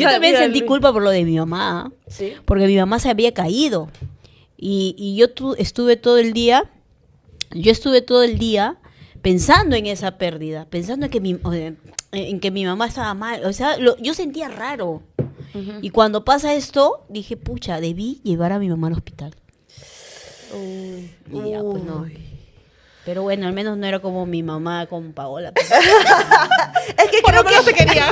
Yo también mira, sentí Luis. culpa por lo de mi mamá, Sí. porque mi mamá se había caído. Y yo estuve todo el día, pensando en esa pérdida, pensando en que mi mamá estaba mal. O sea, yo sentía raro. Y cuando pasa esto, dije, pucha, debí llevar a mi mamá al hospital. Y ya, pues no. Pero bueno, al menos no era como mi mamá con Paola. Es que Por creo lo menos que... se quería.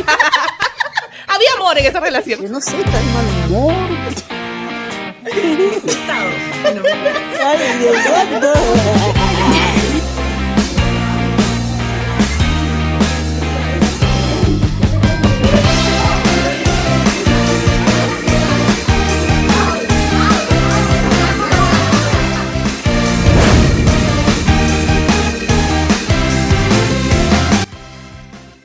Había amor en esa relación. Yo no sé, tan mal humor. Ay, Dios santo.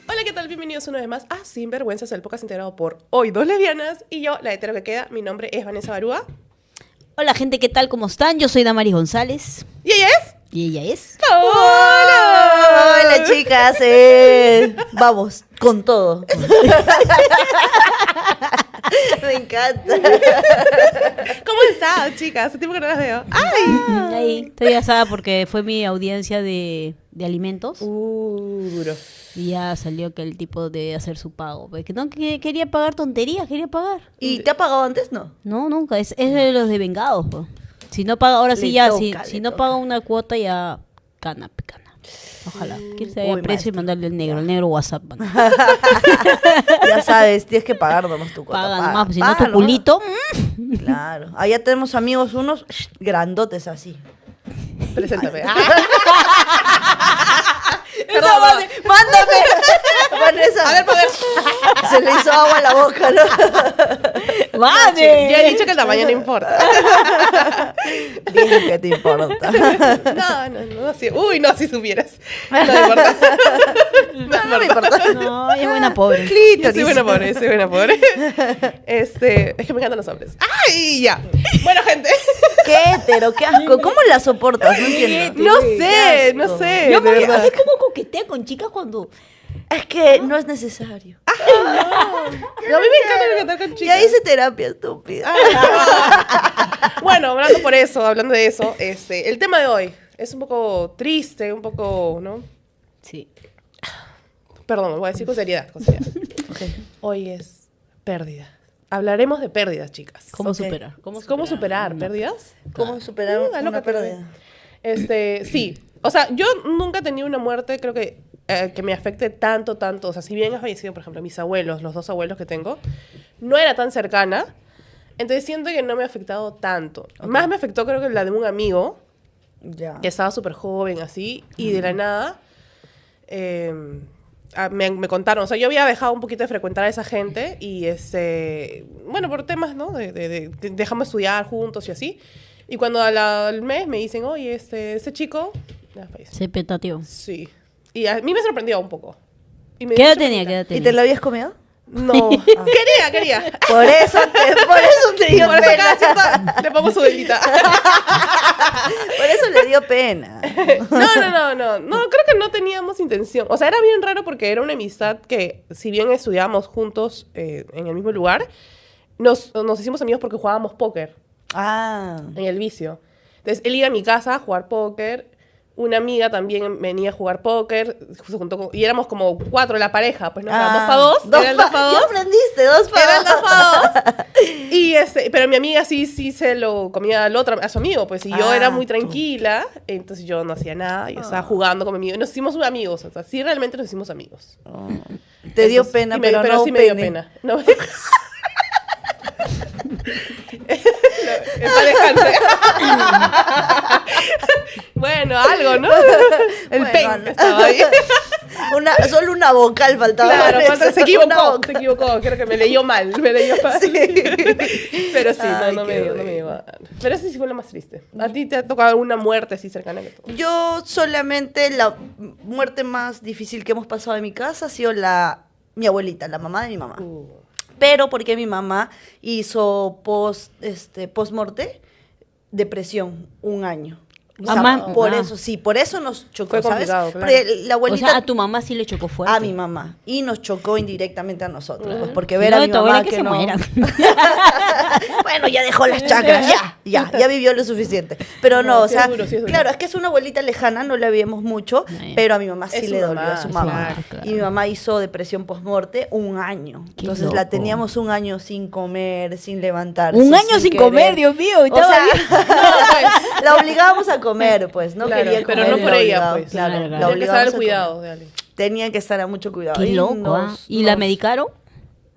Hola, ¿qué tal? Bienvenidos una vez más a Sinvergüenzas, el podcast integrado por hoy dos lesbianas y yo, la hetero que queda. Mi nombre es Vanessa Barúa. Hola, gente, ¿qué tal? ¿Cómo están? Yo soy Damaris González. ¿Y ella es? Y ella es... ¡Hola! Hola, chicas. Vamos, con todo. Me encanta. ¿Cómo estás, chicas? Hace tiempo que no las veo. ¡Ay! Ahí, estoy asada porque fue mi audiencia de alimentos. Duro. Y ya salió que el tipo de hacer su pago. Porque no que quería pagar tonterías, quería pagar. ¿Y te ha pagado antes? No. No, nunca. Es de los de vengados. Pues. Si no paga, ahora sí Le ya. toca, Si le no toca. paga una cuota, ya cana. Ojalá. Que se haya Uy, precio y maestro. mandarle el negro WhatsApp. Man. Ya sabes, tienes que pagar nomás tu cuota. Paga nomás, pues, si no paga tu nomás. culito. Claro. Allá tenemos amigos unos grandotes así. Preséntame. Perdón, mándame. Vanessa. A ver, poder. Se le hizo agua a la boca, ¿no? ¡Vale! Ya he dicho que el tamaño no importa. Dije que te importa. No, sí. Uy, no, si supieras. No me importa. No me importa. No, es buena pobre. Yo Clítoris. soy buena pobre. Es que me encantan los hombres. ¡Ay, ya! Bueno, gente. Qué hetero, qué asco. ¿Cómo la soportas? No entiendo. No Qué sé, asco. no sé. Yo de verdad. así como coquetea con chicas cuando... Es que no es necesario. No, a mí me encanta con Ya chicas. hice terapia, estúpida. Bueno, hablando de eso, el tema de hoy es un poco triste, un poco, ¿no? Sí. Perdón, lo voy a decir con seriedad. Hoy es pérdida. Hablaremos de pérdidas, chicas. ¿Cómo Ok. superar? ¿Cómo superar pérdidas? ¿Cómo superar Ah, una loca, pérdida? Sí. O sea, yo nunca he tenido una muerte, creo que me afecte tanto. O sea, si bien ha fallecido, por ejemplo, mis abuelos, los dos abuelos que tengo, no era tan cercana. Entonces siento que no me ha afectado tanto. Más me afectó, creo que la de un amigo Ya. que estaba súper joven, así, y de la nada me contaron. O sea, yo había dejado un poquito de frecuentar a esa gente y, bueno, por temas, ¿no? De dejamos estudiar juntos y así. Y cuando al mes me dicen, oye, ese chico... ya falleció. Se petateó. Sí. Y a mí me sorprendió un poco. Y me ¿Qué dio edad mucha tenía? penita. ¿Qué edad ¿Y tenía? te lo habías comido? No. Quería. Por eso te dio Por eso pena. cada cierta le pongo su velita. Por eso le dio pena. No, creo que no teníamos intención. O sea, era bien raro porque era una amistad que, si bien estudiábamos juntos en el mismo lugar, nos hicimos amigos porque jugábamos póker Ah. en el vicio. Entonces, él iba a mi casa a jugar póker. Una amiga también venía a jugar póker. Y éramos como 4 la pareja. Pues no, era 2 para 2. Era el 2 para 2. Ya aprendiste, 2 para 2. Era el 2 para 2. Y pero mi amiga sí se lo comía a su amigo, pues, y yo Ah, era muy tranquila, entonces yo no hacía nada, yo estaba jugando con mi amigo, y nos hicimos amigos, o sea, sí realmente nos hicimos amigos. Te dio Entonces, pena, y pero no sí me dio pene. pena. No. En paz descanse. Bueno, algo, ¿no? El Bueno, pen Ana. estaba ahí. Solo una vocal faltaba. Claro, Vanessa, se una equivocó, vocal. creo que me leyó mal. Sí. Pero sí, Ay, no me qué dio. bueno. Pero ese sí fue lo más triste. ¿A ti te ha tocado alguna muerte así cercana que tú? Yo solamente la muerte más difícil que hemos pasado en mi casa ha sido mi abuelita, la mamá de mi mamá. Pero porque mi mamá hizo post-morte depresión 1 año. O sea, Mamá- por ah. eso, sí, por eso nos chocó, Fue ¿sabes? complicado, claro. Porque la O abuelita... sea, a tu mamá sí le chocó fuerte. a mi mamá. Y nos chocó indirectamente a nosotros. Pues, porque Si ver no, a mi tu abuela mamá que que se no... muera. Bueno, ya dejó las chakras, ya vivió lo suficiente. Pero no, No, o sí es sea, duro, sí es duro. claro, es que es una abuelita lejana, no la veíamos mucho, pero a mi mamá sí Es su le dolió mamá, a su sí, mamá. claro, claro. Y mi mamá hizo depresión post-morte 1 año. Qué Entonces la loco. teníamos 1 año sin comer, sin levantarse. Un año sin comer, querer. Dios mío. O estaba sea, bien. la obligábamos a comer, pues, no Claro, quería pero comer. no y por la ella, obligaba- pues. Claro, Claro, la claro. Tiene que estar al obligábamos a cuidado comer. de alguien. Tenían que estar a mucho cuidado. Qué Y loco, ¿ah? ¿Y la nos- medicaron?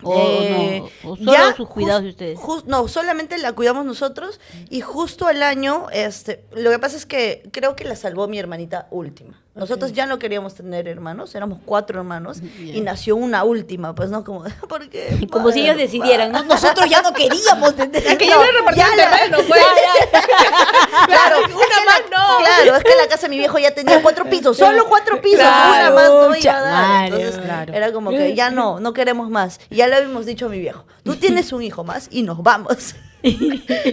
¿O no? ¿O solo ya sus cuidados de jus- ustedes? no, solamente la cuidamos nosotros y justo al año, lo que pasa es que creo que la salvó mi hermanita última. Nosotros ya no queríamos tener hermanos, éramos 4 hermanos y nació una última, pues no como, ¿por qué? Como si ellos decidieran, ¿no? Nosotros ya no queríamos tener. Es que ya le repartieron ya la- terreno, pues. Claro, Una más no. Claro, es que la casa de mi viejo ya tenía 4 pisos, solo 4 pisos, Claro, una más no iba a pucha dar. madre, Entonces claro. era como que ya no queremos más. Y ya le habíamos dicho a mi viejo, tú tienes un hijo más y nos vamos.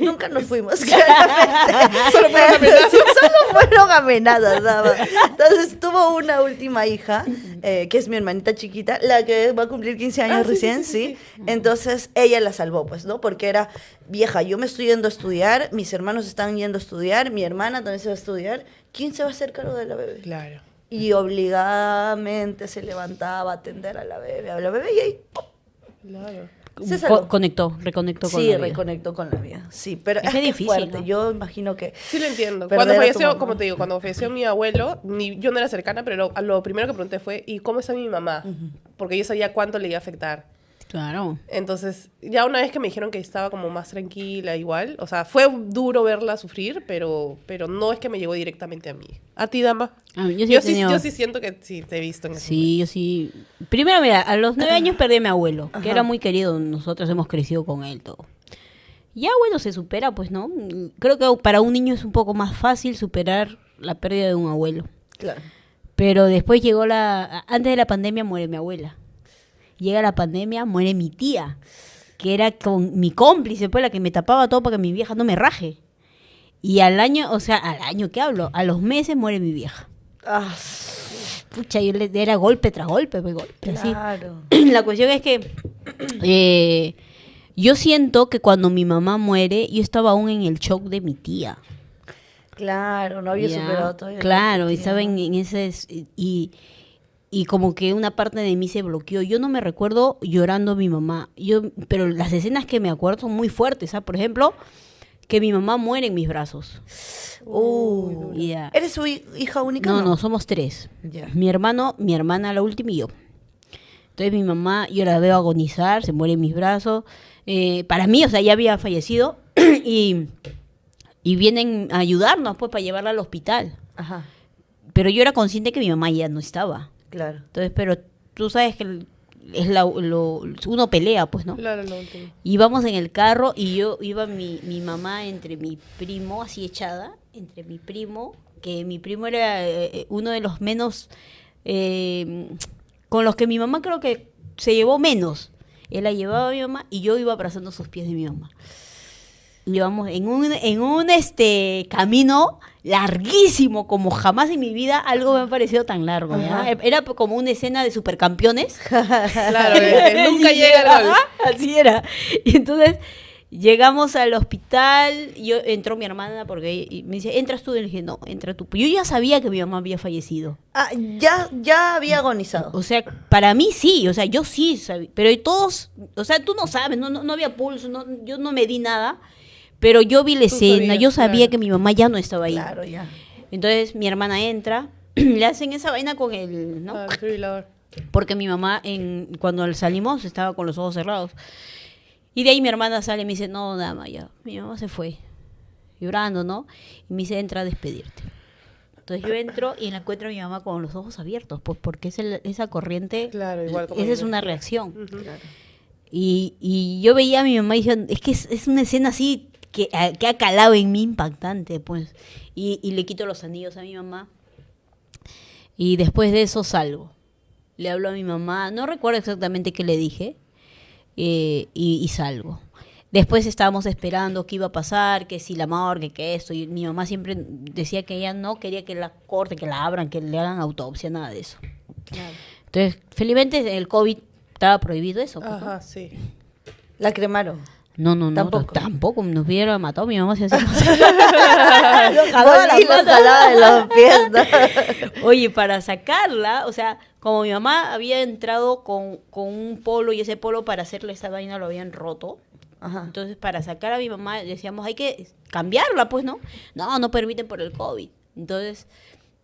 Nunca nos fuimos, claramente. Solo fueron amenazas. Sí, solo fueron amenazas, nada más. Entonces tuvo una última hija, que es mi hermanita chiquita, la que va a cumplir 15 años sí, recién, sí. Entonces ella la salvó, pues, ¿no? Porque era vieja, yo me estoy yendo a estudiar, mis hermanos están yendo a estudiar, mi hermana también se va a estudiar. ¿Quién se va a hacer cargo de la bebé? Claro. Y obligadamente se levantaba a atender a la bebé y ahí ¡pum! Claro. Se salvó. Reconectó con Sí, la vida. reconectó con la vida. Sí, pero Es es que que difícil, fuerte. ¿no? Yo imagino que Sí lo entiendo. Perder Cuando a tu falleció, mamá. como te digo, cuando falleció mi abuelo, yo no era cercana, pero lo primero que pregunté fue, ¿y cómo está mi mamá? Porque yo sabía cuánto le iba a afectar. Claro. Entonces, ya una vez que me dijeron que estaba como más tranquila, igual, o sea, fue duro verla sufrir, pero no es que me llegó directamente a mí. ¿A ti, Dama? A mí, yo sí Yo he sí, tenido- yo sí siento que sí te he visto en ese Sí, yo sí. Primero, mira, a los 9 años perdí a mi abuelo, que era muy querido. Nosotros hemos crecido con él todo. Ya, bueno, se supera, pues, ¿no? Creo que para un niño es un poco más fácil superar la pérdida de un abuelo. claro. Pero después llegó antes de la pandemia muere mi abuela. Llega la pandemia, muere mi tía, que era con mi cómplice, pues la que me tapaba todo para que mi vieja no me raje. Y al año, ¿qué hablo? A los meses muere mi vieja. Ah, Pucha, era golpe tras golpe, pues, golpe, así. claro. La cuestión es que yo siento que cuando mi mamá muere, yo estaba aún en el shock de mi tía. Claro, no había Ya, superado todavía. claro, y Ya. saben, en ese y como que una parte de mí se bloqueó. Yo no me recuerdo llorando a mi mamá. Pero las escenas que me acuerdo son muy fuertes, ¿sabes? Por ejemplo, que mi mamá muere en mis brazos. Ya. ¿Eres su hija única? No, somos 3. Ya. Mi hermano, mi hermana la última y yo. Entonces mi mamá, yo la veo agonizar, se muere en mis brazos. Para mí, o sea, ya había fallecido y vienen a ayudarnos pues para llevarla al hospital. Ajá, Pero yo era consciente que mi mamá ya no estaba. claro. Entonces, pero tú sabes que uno pelea, pues, ¿no? Claro, lo último. Íbamos en el carro y yo iba mi mamá entre mi primo, así echada, entre mi primo, que mi primo era uno de los menos, con los que mi mamá creo que se llevó menos. Él la llevaba a mi mamá y yo iba abrazando sus pies de mi mamá. Íbamos en un camino larguísimo, como jamás en mi vida algo me ha parecido tan largo. ¿ya? Ajá. Era como una escena de supercampeones. Claro, nunca Sí, llega el gol. ajá, así era. Y entonces llegamos al hospital, entró mi hermana porque y me dice, ¿entras tú? Y le dije, no, entra tú. Yo ya sabía que mi mamá había fallecido. Ah, ya había agonizado. O sea, para mí sí, o sea, yo sí sabía. Pero todos, o sea, tú no sabes, no había pulso, yo no me di nada. Pero yo vi la Tú escena, sabías, yo sabía claro. que mi mamá ya no estaba ahí. Claro, ya. Entonces mi hermana entra, le hacen esa vaina con el, ¿no? Ah, el desfibrilador. Porque mi mamá, cuando salimos, estaba con los ojos cerrados. Y de ahí mi hermana sale y me dice, no, dama, ya, mi mamá se fue, llorando, ¿no? Y me dice, entra a despedirte. Entonces yo entro y la encuentro a mi mamá con los ojos abiertos, pues porque esa corriente, Claro, igual como esa es yo. una reacción. Ujú. Claro. Y yo veía a mi mamá diciendo, es que es una escena así que ha calado en mí impactante, pues. Y le quito los anillos a mi mamá. Y después de eso salgo. Le hablo a mi mamá, no recuerdo exactamente qué le dije, y salgo. Después estábamos esperando qué iba a pasar, que si la morgue, que esto. Y mi mamá siempre decía que ella no quería que la corten, que la abran, que le hagan autopsia, nada de eso. Claro. Entonces, felizmente el COVID estaba prohibido eso. Pues, ¿no? Ajá, sí. La cremaron. No, Tampoco. tampoco nos hubiera matado. Mi mamá se hacía. Volví la jalada de los pies, ¿no? Oye, para sacarla, o sea, como mi mamá había entrado con un polo y ese polo para hacerle esa vaina lo habían roto. Ajá. Entonces, para sacar a mi mamá, decíamos, hay que cambiarla, pues, ¿no? No permiten por el COVID. Entonces,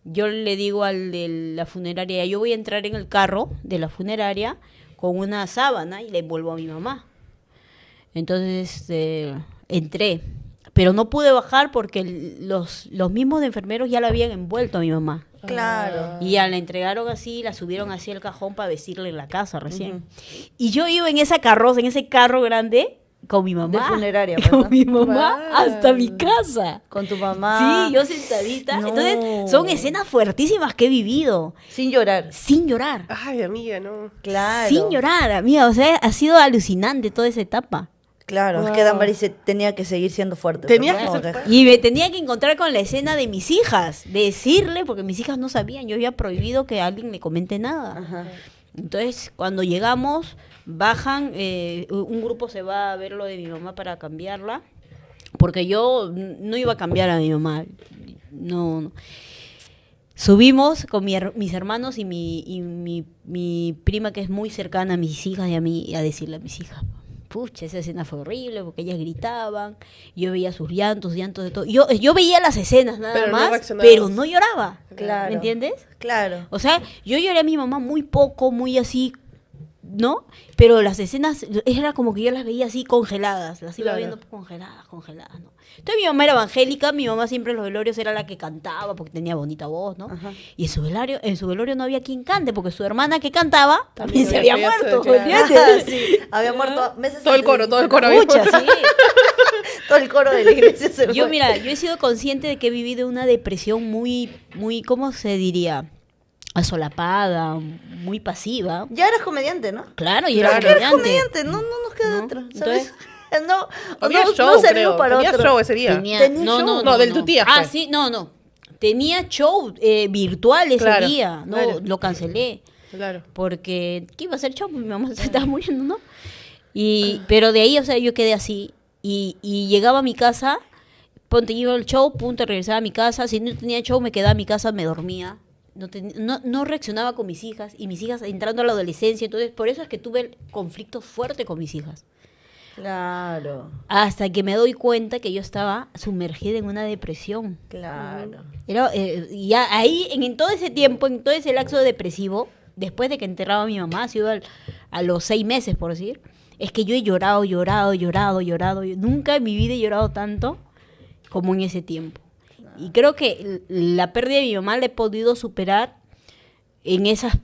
yo le digo al de la funeraria, yo voy a entrar en el carro de la funeraria con una sábana y le envuelvo a mi mamá. Entonces, entré. Pero no pude bajar porque los mismos enfermeros ya la habían envuelto a mi mamá. Claro. Y ya la entregaron así, la subieron así al cajón para vestirla en la casa recién. Y yo iba en esa carroza, en ese carro grande, con mi mamá. De funeraria, con ¿verdad? mi mamá Wow. hasta mi casa. Con tu mamá. Sí, yo sentadita. No. Entonces, son escenas fuertísimas que he vivido. Sin llorar. Sin llorar. Ay, amiga, no. Claro. Sin llorar, amiga. O sea, ha sido alucinante toda esa etapa. Claro, es Wow. que Damaris tenía que seguir siendo fuerte. Tenías pues, que ¿no? ser fuerte. Y me tenía que encontrar con la escena de mis hijas. Decirle, porque mis hijas no sabían. Yo había prohibido que alguien le comente nada. Ajá. Entonces, cuando llegamos, bajan, un grupo se va a ver lo de mi mamá para cambiarla, porque yo no iba a cambiar a mi mamá, no. Subimos con mis hermanos y mi prima, que es muy cercana a mis hijas y a mí, a decirle a mis hijas, pucha, esa escena fue horrible, porque ellas gritaban, yo veía sus llantos de todo. Yo veía las escenas nada Pero no más, reaccionabas. pero no lloraba, Claro. ¿me entiendes? Claro. O sea, yo lloré a mi mamá muy poco, muy así, ¿no? Pero las escenas, era como que yo las veía así congeladas, las iba Claro. viendo congeladas, ¿no? Entonces mi mamá era evangélica, mi mamá siempre en los velorios era la que cantaba, porque tenía bonita voz, ¿no? Ajá. Y en su velorio no había quien cante, porque su hermana que cantaba también se había había muerto, sido, ¿me claro. entiendes? Sí, había muerto meses Todo el antes coro, de todo el que- coro. había Pucha, muerto. sí. Todo el coro de la iglesia se Yo, fue. mira, yo he sido consciente de que he vivido una depresión muy, ¿cómo se diría? Asolapada, muy pasiva. Ya eras comediante, ¿no? Claro, y era Claro. Eras comediante. comediante, no nos queda ¿No? otra, ¿sabes? No, Había no, show, no servió creo. para Tenía otro. show ese día. Tenía show. No, del tu tía Ah, fue. sí, no. Tenía show virtual ese Claro, día. No, claro. lo cancelé. Claro. Porque, ¿qué iba a hacer show? Mi mamá se estaba muriendo, ¿no? Pero de ahí, o sea, yo quedé así. Y llegaba a mi casa, ponte, iba al show, punto, regresaba a mi casa. Si no tenía show, me quedaba a mi casa, me dormía. No reaccionaba con mis hijas. Y mis hijas entrando a la adolescencia. Entonces, por eso es que tuve el conflicto fuerte con mis hijas. Claro, Hasta que me doy cuenta que yo estaba sumergida en una depresión. claro. Y ya ahí, en todo ese tiempo, en todo ese lapso depresivo, después de que enterraba a mi mamá, ha sido a los 6 meses, por decir, es que yo he llorado. Nunca en mi vida he llorado tanto como en ese tiempo. Y creo que la pérdida de mi mamá la he podido superar en esas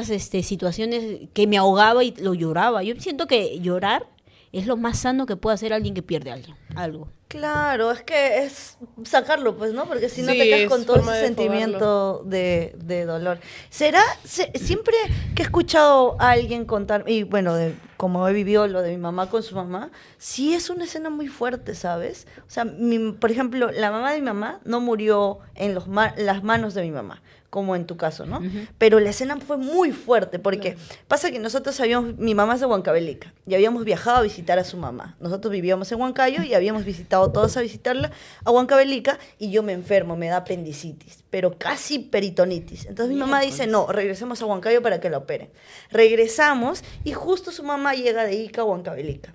situaciones que me ahogaba y lo lloraba. Yo siento que llorar es lo más sano que puede hacer alguien que pierde algo. Claro, es que es sacarlo, pues, ¿no? Porque si no Sí, te quedas es con todo forma ese de sentimiento de dolor. Siempre que he escuchado a alguien contar, y bueno, como he vivido lo de mi mamá con su mamá, sí es una escena muy fuerte, ¿sabes? O sea, por ejemplo, la mamá de mi mamá no murió en las manos de mi mamá, como en tu caso, ¿no? Pero la escena fue muy fuerte, porque pasa que nosotros mi mamá es de Huancavelica, y habíamos viajado a visitar a su mamá. Nosotros vivíamos en Huancayo y habíamos visitado todos a visitarla a Huancavelica, y yo me enfermo, me da apendicitis, pero casi peritonitis. Entonces mi mamá dice, no, regresemos a Huancayo para que la operen. Regresamos, y justo su mamá llega de Ica a Huancavelica.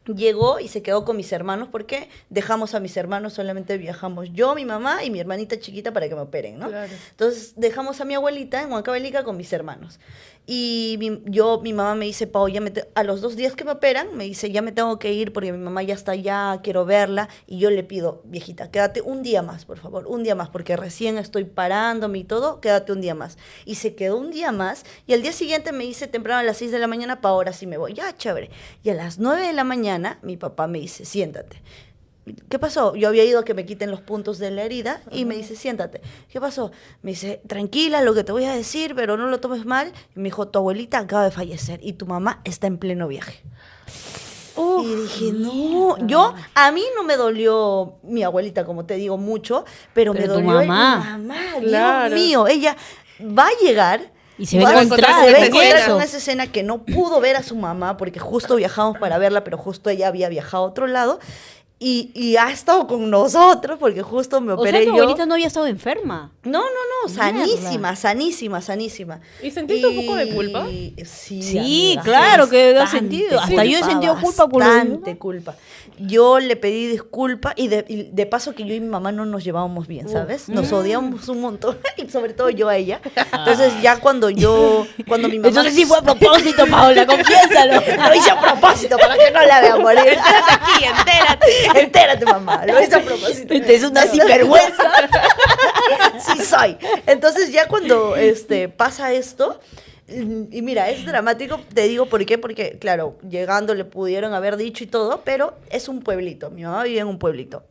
Llegó y se quedó con mis hermanos porque dejamos a mis hermanos, solamente viajamos yo, mi mamá y mi hermanita chiquita para que me operen, ¿no? Claro. Entonces dejamos a mi abuelita en Huancavelica con mis hermanos. Y mi mamá me dice, Pau, a los 2 días que me operan, me dice, ya me tengo que ir porque mi mamá ya está allá, quiero verla. Y yo le pido, viejita, quédate un día más, por favor, un día más, porque recién estoy parándome y todo, quédate un día más. Y se quedó un día más, y al día siguiente me dice temprano a las 6 de la mañana, Pau, ahora sí me voy. Ya, chévere. Y a las 9 de la mañana, mi papá me dice, siéntate. ¿Qué pasó? Yo había ido a que me quiten los puntos de la herida y me dice, siéntate. ¿Qué pasó? Me dice, tranquila, lo que te voy a decir, pero no lo tomes mal. Y me dijo, tu abuelita acaba de fallecer y tu mamá está en pleno viaje. Y dije, no, a mí no me dolió mi abuelita, como te digo, mucho, pero me tu dolió mamá. mi mamá, Claro. Dios mío, ella va a llegar Y se ve va a encontrada se ve con encontrar eso. con esa escena que no pudo ver a su mamá porque justo viajamos para verla, pero justo ella había viajado a otro lado y ha estado con nosotros porque justo me O sea, operé tu yo. abuelita no había estado enferma. No, Mierda. sanísima. ¿Y sentiste un poco de culpa? Sí, Sí, amiga, claro que da bastante sentido. Hasta yo he sentido culpa por lo de mi bastante mamá. culpa. Yo le pedí disculpa y de paso que yo y mi mamá no nos llevábamos bien, ¿sabes? Nos odiamos un montón y sobre todo yo a ella. Entonces ya cuando mi mamá... Entonces sí fue a propósito, Paola, confiésalo. Lo hice a propósito para que no la vea morir. Aquí, entérate. Entérate, mamá. Lo hice a propósito. Es una sinvergüenza. Sí soy. Entonces ya cuando pasa esto, y mira, es dramático, te digo por qué, porque claro, llegando le pudieron haber dicho y todo, pero es un pueblito, mi mamá vive en un pueblito.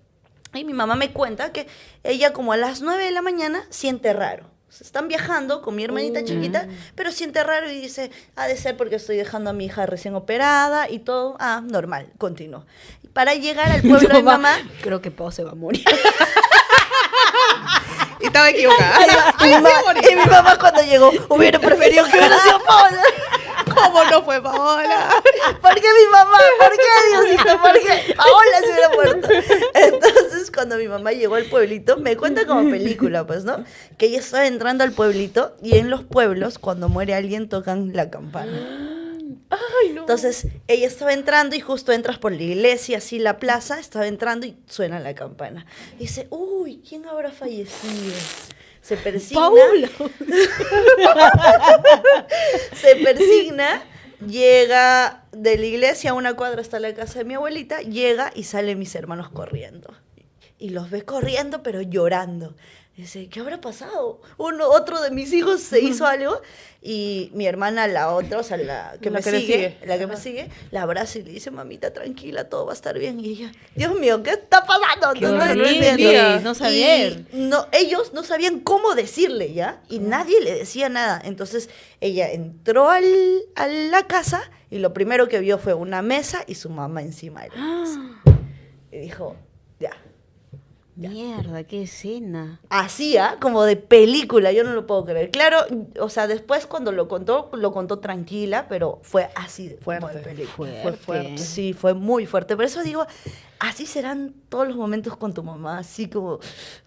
Y mi mamá me cuenta que ella como a las 9 de la mañana siente raro. Se están viajando con mi hermanita chiquita, pero siente raro y dice, ha de ser porque estoy dejando a mi hija recién operada y todo. Ah, normal, continúo. Para llegar al pueblo de mi mamá... Creo que Pau se va a morir. Y estaba equivocada. Y mi mamá cuando llegó hubiera preferido que hubiera sido Paola. ¿Cómo no fue Paola? ¿Por qué mi mamá? ¿Por qué, Diosito? ¿Por qué? Paola se hubiera muerto. Entonces, cuando mi mamá llegó al pueblito, me cuenta como película, pues, ¿no? Que ella estaba entrando al pueblito y en los pueblos, cuando muere alguien, tocan la campana. Ay, no. Entonces, ella estaba entrando y justo entras por la iglesia, así la plaza, estaba entrando y suena la campana. Dice, uy, ¿quién habrá fallecido? Se persigna. Paula. Se persigna, llega de la iglesia a una cuadra hasta la casa de mi abuelita, llega y salen mis hermanos corriendo. Y los ve corriendo, pero llorando. Dice, ¿qué habrá pasado? Otro de mis hijos se hizo algo y mi hermana, la otra, o sea, la que me sigue, la abraza y le dice, mamita, tranquila, todo va a estar bien. Y ella, Dios mío, ¿qué está pasando? Qué No horrible, entiendo. no sabía. Y ellos no sabían cómo decirle, ¿ya? Y nadie le decía nada. Entonces ella entró a la casa y lo primero que vio fue una mesa y su mamá encima de la mesa. Y dijo, ya. Mierda, qué escena. Así, como de película, yo no lo puedo creer. Claro, o sea, después cuando lo contó tranquila, pero fue así de como de Fuerte. película. Fue fuerte. Sí, fue muy fuerte. Por eso digo, así serán todos los momentos con tu mamá, así como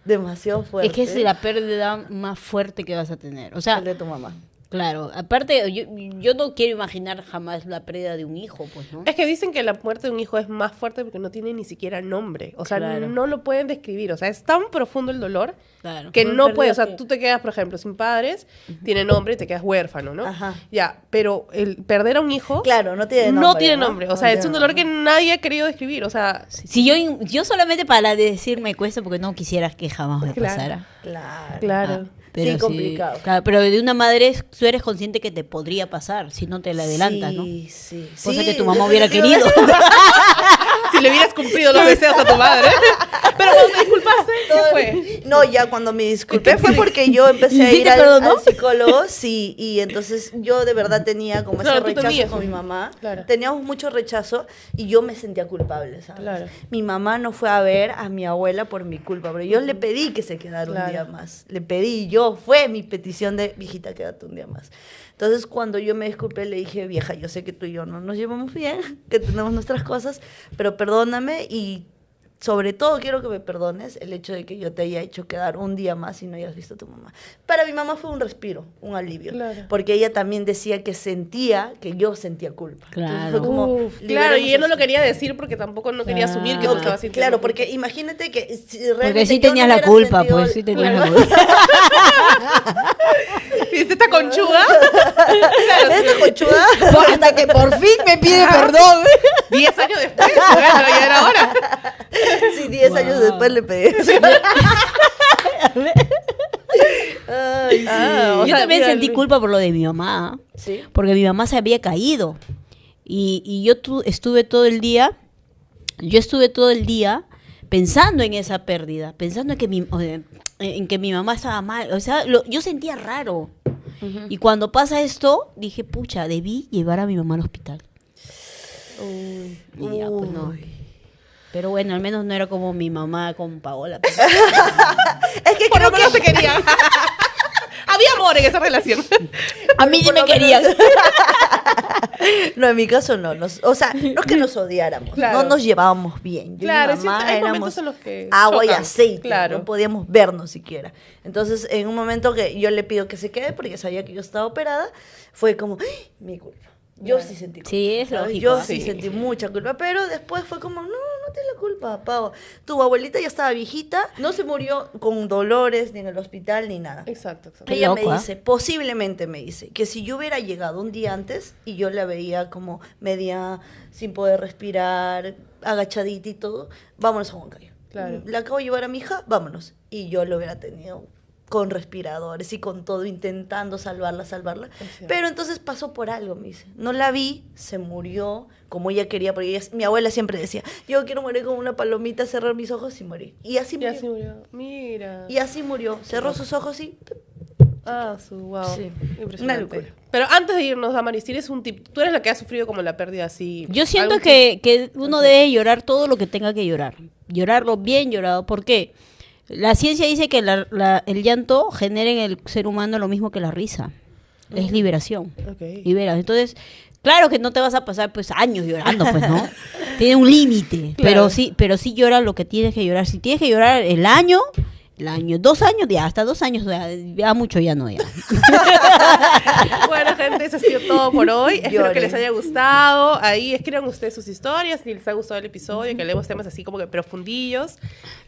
demasiado fuerte. Es que es la pérdida más fuerte que vas a tener. O sea, El de tu mamá. claro, aparte, yo no quiero imaginar jamás la pérdida de un hijo, pues, ¿no? Es que dicen que la muerte de un hijo es más fuerte porque no tiene ni siquiera nombre. O sea, Claro. no lo pueden describir. O sea, es tan profundo el dolor Claro. que Son no puedes. O pérdidas sea, tú te quedas, por ejemplo, sin padres, tiene nombre y te quedas huérfano, ¿no? Ajá. Ya, pero el perder a un hijo Claro, no tiene nombre. no tiene nombre. O sea, No es un tiene dolor nombre. que nadie ha querido describir. O sea, Si yo solamente para decir me cuesta porque no quisieras que jamás me Claro. pasara. Claro. claro. Sí, complicado. Claro, pero de una madre tú eres consciente que te podría pasar si no te la adelantas, ¿no? Sí. Cosa que tu mamá hubiera querido. Si le hubieras cumplido los deseos a tu madre. Pero cuando te disculpaste, ¿qué fue? No, ya cuando me disculpé fue porque yo empecé a ¿Sí ir te al perdonó? psicólogo, sí, y entonces yo de verdad tenía como Claro, ese tú rechazo tenías. con mi mamá. Claro. Teníamos mucho rechazo y yo me sentía culpable, ¿sabes? Claro. Mi mamá no fue a ver a mi abuela por mi culpa, pero yo le pedí que se quedara un Claro. día más. Le pedí, fue mi petición de, viejita, quédate un día más. Entonces, cuando yo me disculpé, le dije, vieja, yo sé que tú y yo no nos llevamos bien, que tenemos nuestras cosas, pero perdóname y sobre todo quiero que me perdones el hecho de que yo te haya hecho quedar un día más y no hayas visto a tu mamá. Para mi mamá fue un respiro, un alivio, Claro. porque ella también decía que sentía que yo sentía culpa. Entonces, Claro. fue como, Uf, claro, liberemos y ella no lo esto. quería decir porque tampoco no quería asumir que tú Claro. estabas sintiendo. Claro, porque imagínate que si Porque realmente sí yo tenías no la hubiera culpa, sentido- pues sí tenías Claro. la culpa. ¿Viste esta conchuda? Esta conchuda. Hasta que por fin me pide perdón. 10 años después, bueno, ya era hora. Sí, 10 años Wow. después le pedí. Ay, sí. Ah, o Yo sea, también mira, sentí Luis. culpa por lo de mi mamá, Sí. porque mi mamá se había caído. Y yo estuve todo el día, pensando en esa pérdida, pensando en que mi mamá estaba mal. O sea, yo sentía raro. Y cuando pasa esto, dije, pucha, debí llevar a mi mamá al hospital. Uy. Y ya, pues no. Uy. Pero bueno, al menos no era como mi mamá con Paola. Es que Por creo lo menos que se quería. Había amor en esa relación. A mí sí por me lo menos- querían. No, en mi caso no. O sea, no es que nos odiáramos, Claro. no nos llevábamos bien. Yo Claro, y mi mamá hay éramos momentos en los que agua y chocan. aceite, Claro. no podíamos vernos siquiera. Entonces, en un momento que yo le pido que se quede porque sabía que yo estaba operada, fue como, ¡ay! Mi culpa. Yo sí sentí culpa. Sí, es ¿sabes? lógico. Yo sí Sí. sentí mucha culpa, pero después fue como, no tienes la culpa, Pau. Tu abuelita ya estaba viejita, no se murió con dolores ni en el hospital ni nada. Exacto. Qué Ella loco, me ¿ah? dice, posiblemente me dice, que si yo hubiera llegado un día antes y yo la veía como media sin poder respirar, agachadita y todo, vámonos a Huancayo. Claro. La acabo de llevar a mi hija, vámonos. Y yo lo hubiera tenido con respiradores y con todo, intentando salvarla. cierto. Pero entonces pasó por algo, me dice. No la vi, se murió como ella quería, porque mi abuela siempre decía, yo quiero morir como una palomita, cerrar mis ojos y morir. Y así Y murió. así murió. Mira. Y así murió. Cerró sus ojos y... Wow. Sí. Impresionante. Una locura. Pero antes de irnos, Damaris, tienes un tip. Tú eres la que ha sufrido como la pérdida así. Yo siento ¿Algún que uno debe llorar todo lo que tenga que llorar. Llorarlo bien llorado. ¿Por qué? La ciencia dice que el llanto genera en el ser humano lo mismo que la risa. Es liberación. tip? Ok. Liberas. Entonces, claro que no te vas a pasar pues años llorando, pues, ¿no? Tiene un límite. Claro. Pero sí llora lo que tienes que llorar. Si tienes que llorar el año, 2 años, ya, hasta 2 años, ya mucho ya no, ya. Bueno, gente, eso ha sido todo por hoy. Espero que Lloren. les haya gustado. Ahí escriban ustedes sus historias si les ha gustado el episodio, que leemos temas así como que profundillos.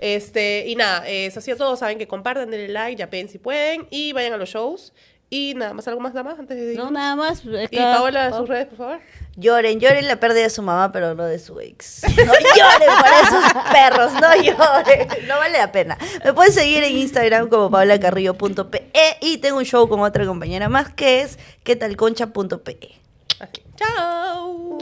Y nada, eso ha sido todo. Saben que compartan, denle like, ya pen si pueden, y vayan a los shows. Y nada más, ¿algo más, damas, antes de ir? No, nada más. Y Paola, sus redes, por favor. Lloren la pérdida de su mamá, pero no de su ex. No lloren por esos perros, no lloren. No vale la pena. Me pueden seguir en Instagram como paulacarrillo.pe y tengo un show con otra compañera más que es quetalconcha.pe. Así. Chao.